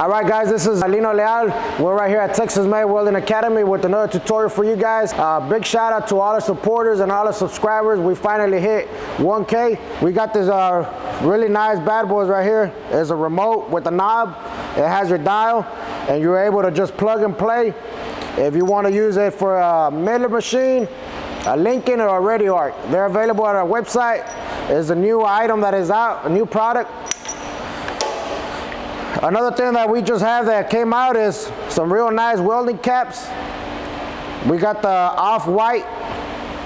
All right, guys, this is Lino Leal. We're right here at Texas Made Welding Academy with another tutorial for you guys. Big shout out to all our supporters and all our subscribers. We finally hit 1K. We got this really nice bad boys right here. It's a remote with a knob. It has your dial, and you're able to just plug and play. If you want to use it for a milling machine, a Lincoln, or a Ready Arc, they're available at our website. It's a new item that is out, a new product. Another thing that we just have that came out is some real nice welding caps. We got the off-white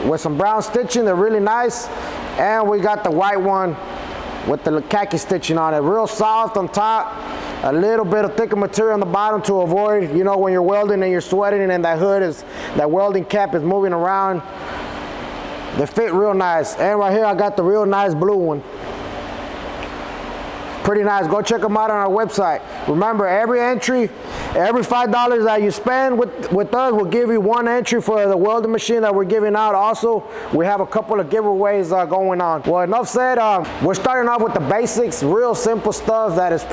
with some brown stitching. They're really nice. And we got the white one with the khaki stitching on it. Real soft on top. A little bit of thicker material on the bottom to avoid, you know, when you're welding and you're sweating and that hood is, that welding cap is moving around. They fit real nice. And right here I got the real nice blue one. Pretty nice. Go check them out on our website. Remember, every entry, every $5 that you spend with us will give you one entry for the welding machine that we're giving out. Also, we have a couple of giveaways going on. Well, enough said. We're starting off with the basics, real simple stuff that is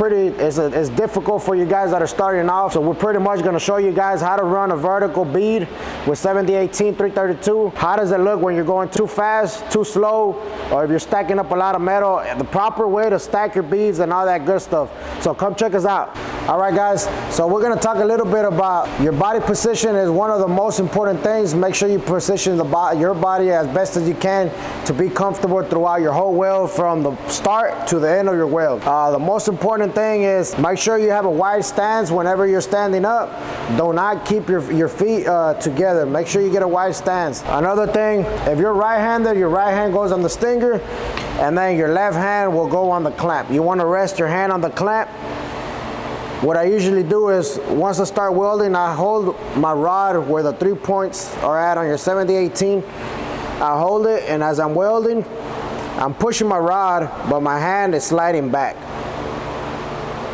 is difficult for you guys that are starting off. So we're pretty much going to show you guys how to run a vertical bead with 7018 332. How does it look when you're going too fast, too slow, or if you're stacking up a lot of metal, the proper way to stack your beads and all that good stuff. So come check us out. All right, guys, so we're gonna talk a little bit about your body position is one of the most important things. Make sure you position your body as best as you can to be comfortable throughout your whole weld from the start to the end of your weld. The most important thing is make sure you have a wide stance whenever you're standing up. Do not keep your feet together. Make sure you get a wide stance. Another thing, if you're right-handed, your right hand goes on the stinger, and then your left hand will go on the clamp. You want to rest your hand on the clamp. What I usually do is, once I start welding, I hold my rod where the 3 points are at on your 7018. I hold it, and as I'm welding, I'm pushing my rod, but my hand is sliding back.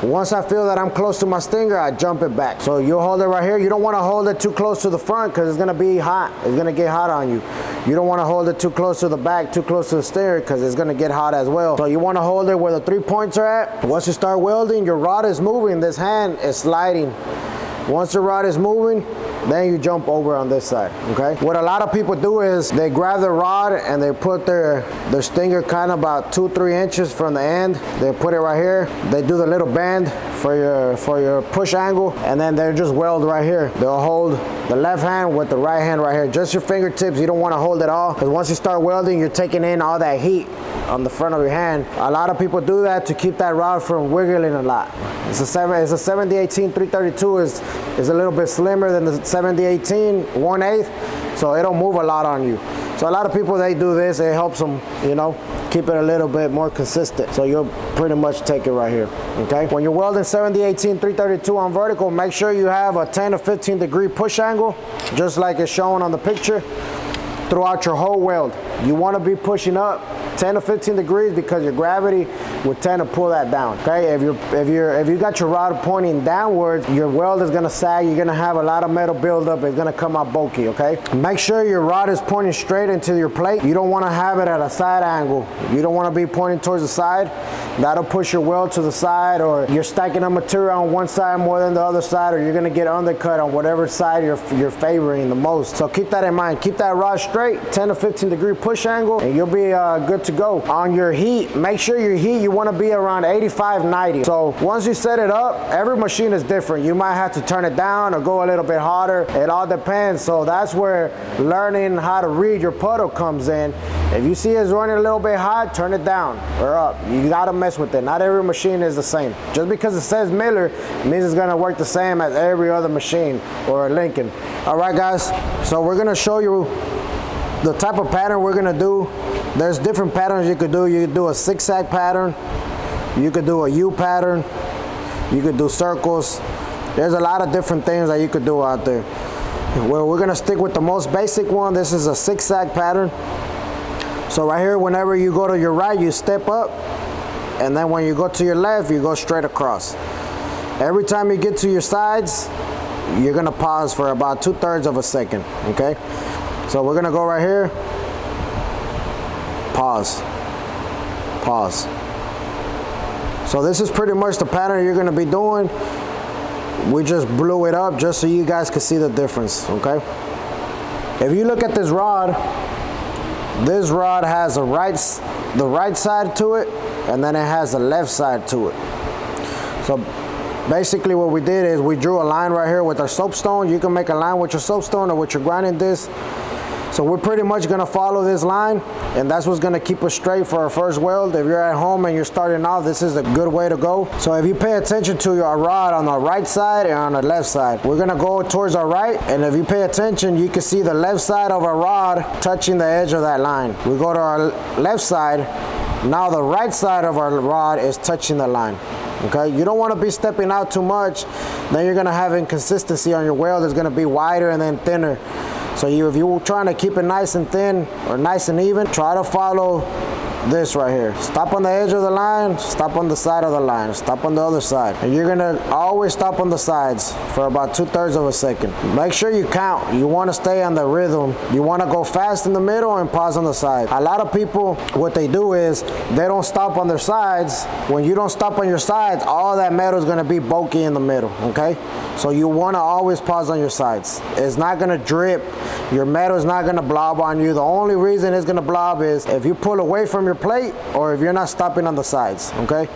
Once I feel that I'm close to my stinger, I jump it back. So you'll hold it right here. You don't want to hold it too close to the front because it's going to be hot. It's going to get hot on you. You don't want to hold it too close to the back, too close to the stinger, because it's going to get hot as well. So you want to hold it where the 3 points are at. Once you start welding, your rod is moving. This hand is sliding. Once the rod is moving, then you jump over on this side, okay? What a lot of people do is they grab the rod and they put their stinger kind of about 2-3 inches from the end. They put it right here. They do the little bend for your push angle, and then they just weld right here. They'll hold the left hand with the right hand right here. Just your fingertips. You don't want to hold it all, because once you start welding, you're taking in all that heat on the front of your hand. A lot of people do that to keep that rod from wiggling a lot. It's a 7018 332 is a little bit slimmer than the 7018 1/8, so it'll move a lot on you. So a lot of people, they do this. It helps them, you know, keep it a little bit more consistent. So you'll pretty much take it right here, okay? When you're welding 7018 332 on vertical, make sure you have a 10 to 15 degree push angle, just like it's shown on the picture, throughout your whole weld. You want to be pushing up 10 to 15 degrees because your gravity would tend to pull that down, okay? If you got your rod pointing downwards, your weld is going to sag. You're going to have a lot of metal buildup. It's going to come out bulky, okay? Make sure your rod is pointing straight into your plate. You don't want to have it at a side angle. You don't want to be pointing towards the side. That'll push your weld to the side, or you're stacking up material on one side more than the other side, or you're going to get undercut on whatever side you're favoring the most. So keep that in mind. Keep that rod straight, 10 to 15 degree push angle, and you'll be good to go. On your heat, make sure your heat, you want to be around 85, 90. So once you set it up, every machine is different. You might have to turn it down or go a little bit hotter. It all depends. So that's where learning how to read your puddle comes in. If you see it's running a little bit hot, turn it down or up. You gotta mess with it. Not every machine is the same. Just because it says Miller means it's gonna work the same as every other machine or a Lincoln. All right, guys, so we're gonna show you the type of pattern we're gonna do. There's different patterns you could do. You could do a zigzag pattern. You could do a U pattern. You could do circles. There's a lot of different things that you could do out there. Well, we're gonna stick with the most basic one. This is a zigzag pattern. So right here, whenever you go to your right, you step up, and then when you go to your left, you go straight across. Every time you get to your sides, you're gonna pause for about 2/3 of a second, okay? So we're gonna go right here, pause, pause. So this is pretty much the pattern you're gonna be doing. We just blew it up just so you guys can see the difference, okay? If you look at this rod has the right side to it, and then it has the left side to it. So basically what we did is we drew a line right here with our soapstone. You can make a line with your soapstone or with your grinding disc. So we're pretty much gonna follow this line, and that's what's gonna keep us straight for our first weld. If you're at home and you're starting out, this is a good way to go. So if you pay attention to your rod on the right side and on the left side, we're gonna go towards our right, and if you pay attention, you can see the left side of our rod touching the edge of that line. We go to our left side, now the right side of our rod is touching the line. Okay, you don't want to be stepping out too much, then you're gonna have inconsistency on your weld. It's gonna be wider and then thinner. So if you're trying to keep it nice and thin or nice and even, try to follow this right here. Stop on the edge of the line, stop on the side of the line, stop on the other side. And you're gonna always stop on the sides for about 2/3 of a second. Make sure you count. You wanna stay on the rhythm. You wanna go fast in the middle and pause on the side. A lot of people, what they do is they don't stop on their sides. When you don't stop on your sides, all that metal is gonna be bulky in the middle, okay? So you wanna always pause on your sides. It's not gonna drip. Your metal is not gonna blob on you. The only reason it's gonna blob is if you pull away from your plate or if you're not stopping on the sides, okay?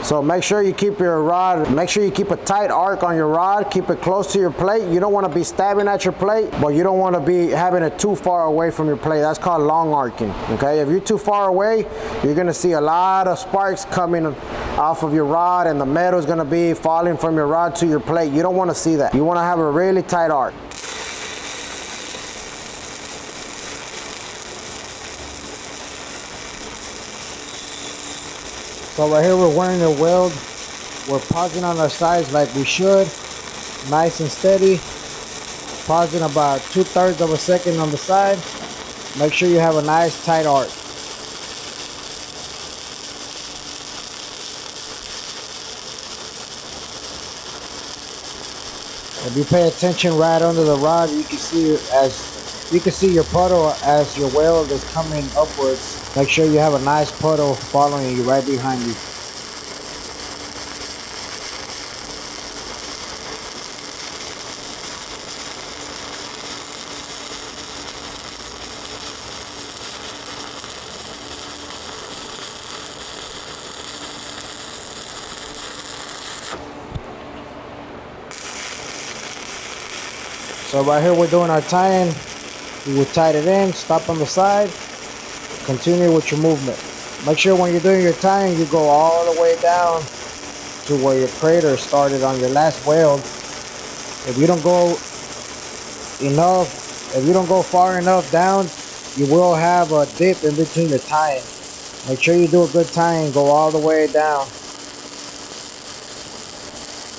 So make sure you keep your rod, make sure you keep a tight arc on your rod, keep it close to your plate. You don't wanna be stabbing at your plate, but you don't wanna be having it too far away from your plate. That's called long arcing, okay? If you're too far away, you're gonna see a lot of sparks coming off of your rod, and the metal is gonna be falling from your rod to your plate. You don't wanna see that. You wanna have a really tight arc. So right here we're wearing a weld. We're pausing on our sides like we should. Nice and steady. Pausing about 2/3 of a second on the side. Make sure you have a nice tight arc. If you pay attention right under the rod, you can see your puddle as your weld is coming upwards. Make sure you have a nice puddle following you right behind you. So right here we're doing our tying. You will tie it in, stop on the side, continue with your movement. Make sure when you're doing your tying, you go all the way down to where your crater started on your last weld. If you don't go far enough down, you will have a dip in between your tying. Make sure you do a good tying, go all the way down.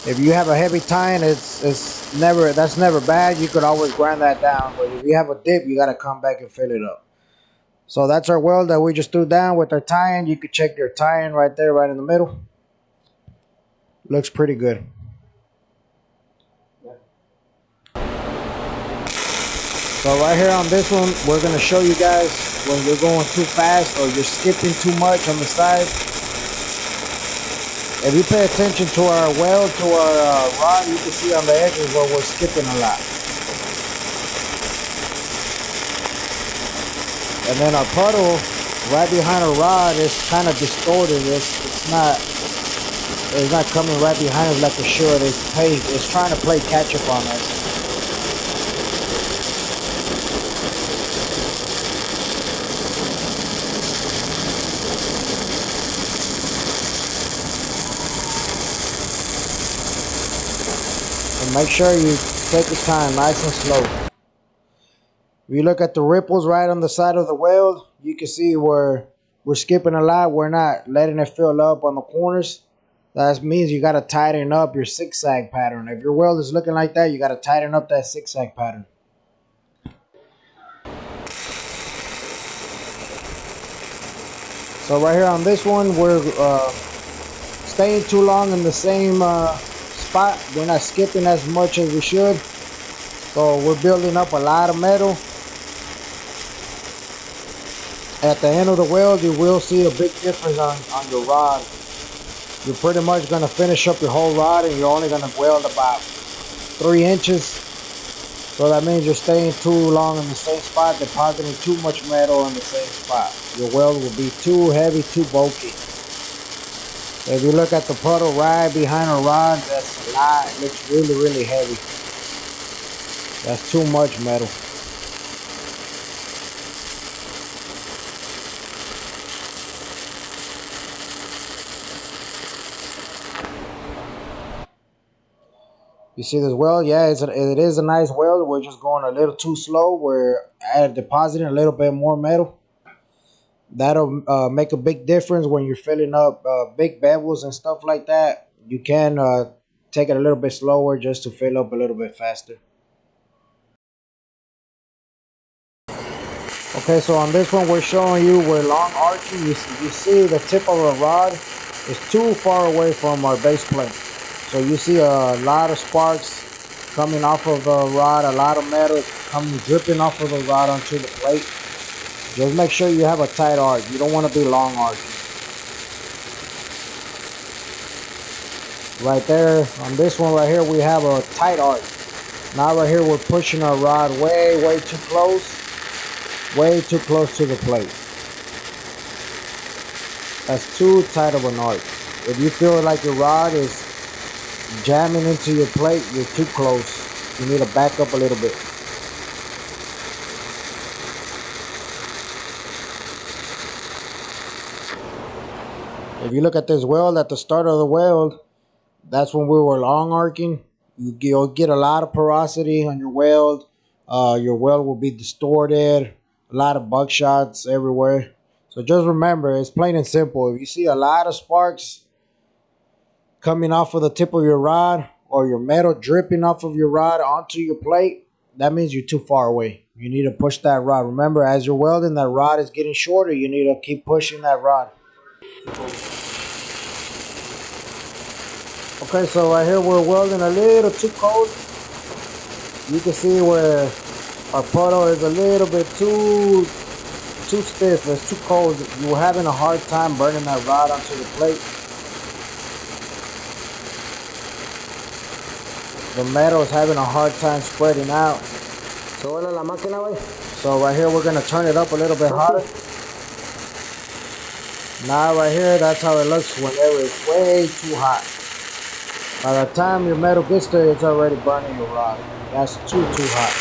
If you have a heavy tying, that's never bad. You could always grind that down. But if you have a dip, you gotta come back and fill it up. So that's our weld that we just threw down with our tying. You could check your tying right there, right in the middle. Looks pretty good. So right here on this one, we're gonna show you guys when you're going too fast or you're skipping too much on the side. If you pay attention to our weld, to our rod, you can see on the edges where we're skipping a lot. And then our puddle right behind our rod is kind of distorted. It's not coming right behind us like it should. It's trying to play catch up on us. Make sure you take your time, nice and slow. If you look at the ripples right on the side of the weld, you can see where we're skipping a lot. We're not letting it fill up on the corners. That means you got to tighten up your zigzag pattern. If your weld is looking like that, you got to tighten up that zigzag pattern. So right here on this one, we're staying too long in the same spot. We're not skipping as much as we should, so we're building up a lot of metal. At the end of the weld, you will see a big difference on your rod. You're pretty much going to finish up your whole rod, and you're only going to weld about 3 inches. So that means you're staying too long in the same spot, depositing too much metal in the same spot. Your weld will be too heavy, too bulky. If you look at the puddle right behind a rod, that's a lot. It looks really, really heavy. That's too much metal. You see this weld? Yeah, it is a nice weld. We're just going a little too slow. We're depositing a little bit more metal. That'll make a big difference when you're filling up big bevels and stuff like that. You can take it a little bit slower just to fill up a little bit faster. Okay, so on this one we're showing you we're long arching. You see the tip of a rod is too far away from our base plate. So you see a lot of sparks coming off of the rod, a lot of metal coming dripping off of the rod onto the plate. Just make sure you have a tight arc. You don't want to be long arching. Right there, on this one right here, we have a tight arc. Now right here, we're pushing our rod way too close to the plate. That's too tight of an arc. If you feel like your rod is jamming into your plate, you're too close. You need to back up a little bit. If you look at this weld, at the start of the weld, that's when we were long arcing. You'll get a lot of porosity on your weld. Your weld will be distorted. A lot of buckshots everywhere. So just remember, it's plain and simple. If you see a lot of sparks coming off of the tip of your rod, or your metal dripping off of your rod onto your plate, that means you're too far away. You need to push that rod. Remember, as you're welding, that rod is getting shorter. You need to keep pushing that rod. Okay, so right here we're welding a little too cold. You can see where our puddle is a little bit too stiff. It's too cold. You're having a hard time burning that rod onto the plate. The metal is having a hard time spreading out. So right here we're going to turn it up a little bit hotter. Now right here, that's how it looks whenever it's way too hot. By the time your metal gets there, it's already burning your rod. That's too hot.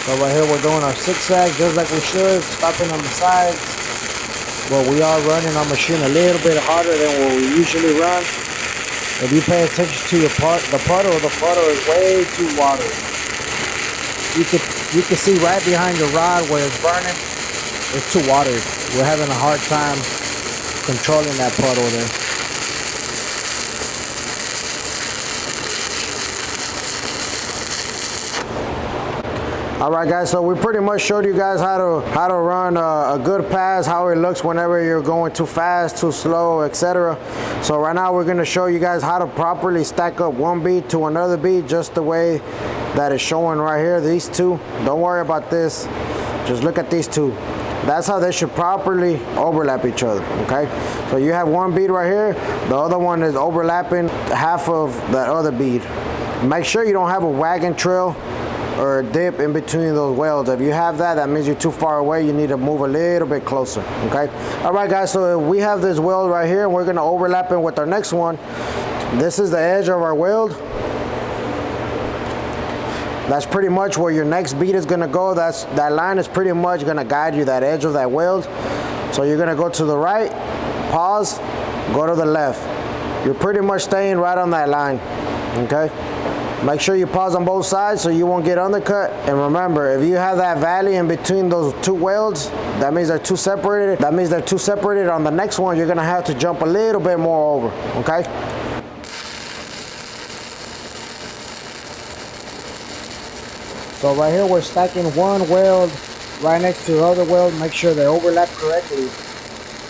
So right here we're doing our zigzag just like we should, stopping on the sides. But we are running our machine a little bit harder than what we usually run. If you pay attention to the puddle is way too watery. You can see right behind the rod where it's burning, it's too watery. We're having a hard time controlling that puddle there. Alright guys, so we pretty much showed you guys how to run a good pass, how it looks whenever you're going too fast, too slow, etc. So right now we're going to show you guys how to properly stack up one bead to another bead, just the way that is showing right here. These two, don't worry about this, just look at these two. That's how they should properly overlap each other, okay? So you have one bead right here, the other one is overlapping half of that other bead. Make sure you don't have a wagon trail or a dip in between those welds. If you have that, that means you're too far away. You need to move a little bit closer, okay? All right, guys, so we have this weld right here, and we're gonna overlap it with our next one. This is the edge of our weld. That's pretty much where your next bead is gonna go. That line is pretty much gonna guide you, that edge of that weld. So you're gonna go to the right, pause, go to the left. You're pretty much staying right on that line, okay? Make sure you pause on both sides so you won't get undercut. And remember, if you have that valley in between those two welds, that means they're too separated. That means they're too separated. On the next one, you're gonna have to jump a little bit more over, okay? So right here, we're stacking one weld right next to the other weld. Make sure they overlap correctly.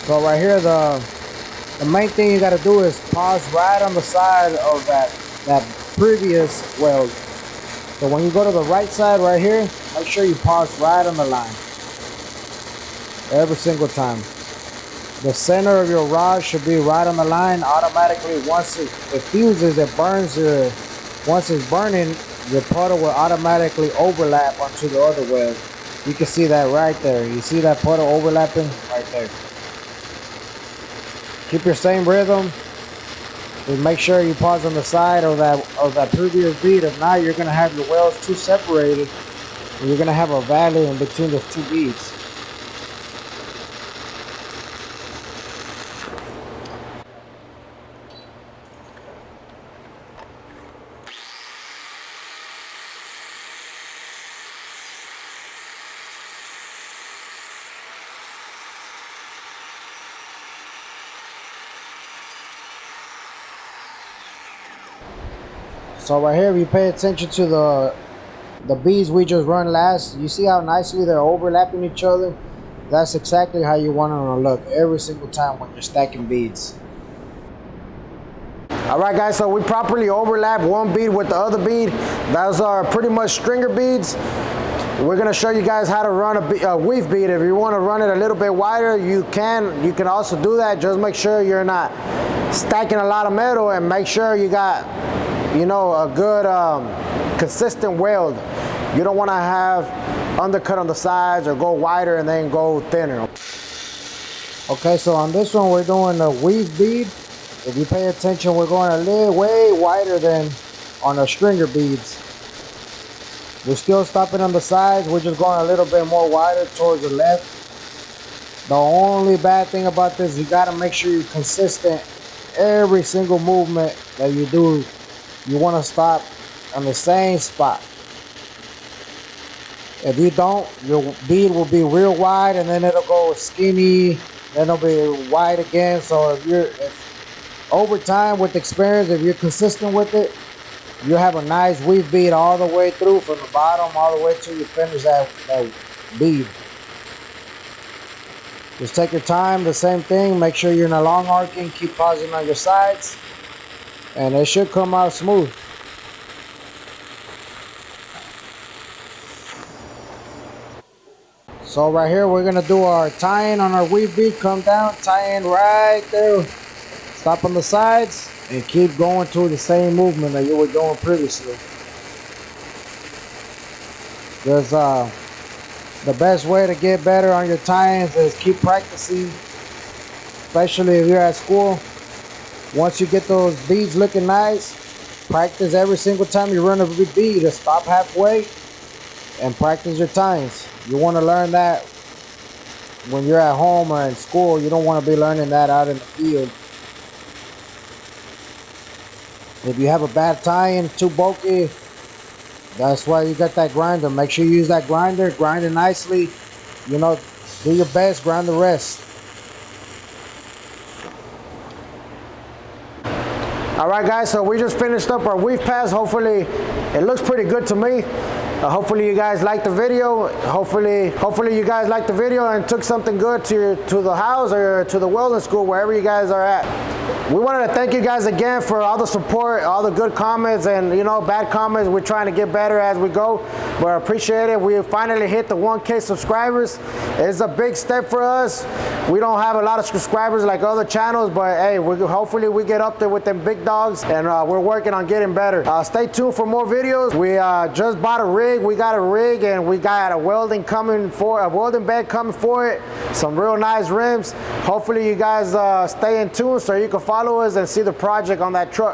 So right here, the main thing you gotta do is pause right on the side of that previous weld. So when you go to the right side right here, make sure you pause right on the line every single time. The center of your rod should be right on the line. Automatically, once it fuses, it burns. Once it's burning, your puddle will automatically overlap onto the other weld. You can see that right there. You see that puddle overlapping right there. Keep your same rhythm. Just make sure you pause on the side of that previous bead. If not, you're gonna have your welds too separated, and you're gonna have a valley in between those two beads. So right here, if you pay attention to the beads we just run last, you see how nicely they're overlapping each other? That's exactly how you want them to look every single time when you're stacking beads. Alright guys, so we properly overlap one bead with the other bead. Those are pretty much stringer beads. We're going to show you guys how to run a weave bead. If you want to run it a little bit wider, you can also do that. Just make sure you're not stacking a lot of metal, and make sure you got, you know, a good consistent weld. You don't want to have undercut on the sides or go wider and then go thinner. Okay, so on this one we're doing a weave bead. If you pay attention, we're going a little way wider than on our stringer beads. We're still stopping on the sides. We're just going a little bit more wider towards the left. The only bad thing about this, you got to make sure you're consistent. Every single movement that you do, you want to stop on the same spot. If you don't, your bead will be real wide, and then it'll go skinny, then it'll be wide again. So if over time, with experience, if you're consistent with it, you have a nice weave bead all the way through, from the bottom all the way till you finish that bead. Just take your time, the same thing. Make sure you're in a long arcing, keep pausing on your sides, and it should come out smooth. So right here, we're gonna do our tie-in on our weave bead. Come down, tie in right there, stop on the sides, and keep going to the same movement that you were doing previously. There's the best way to get better on your tie-ins is keep practicing, especially if you're at school. Once you get those beads looking nice, practice every single time you run a bead. Just stop halfway and practice your tie-ins. You want to learn that when you're at home or in school. You don't want to be learning that out in the field. If you have a bad tie-in, too bulky, that's why you got that grinder. Make sure you use that grinder, grind it nicely. You know, do your best, grind the rest. Alright guys, so we just finished up our weave pass. Hopefully it looks pretty good to me. Hopefully you guys liked the video. Hopefully you guys liked the video and took something good to the house or to the welding school, wherever you guys are at. We wanted to thank you guys again for all the support, all the good comments, and you know, bad comments. We're trying to get better as we go, but I appreciate it. We finally hit the 1K subscribers. It's a big step for us. We don't have a lot of subscribers like other channels, but hey, hopefully we get up there with them big dogs, and we're working on getting better. Stay tuned for more videos. We just bought a rig. We got a rig, and we got a welding bed coming for it. Some real nice rims. Hopefully you guys stay in tune so you can follow us and see the project on that truck.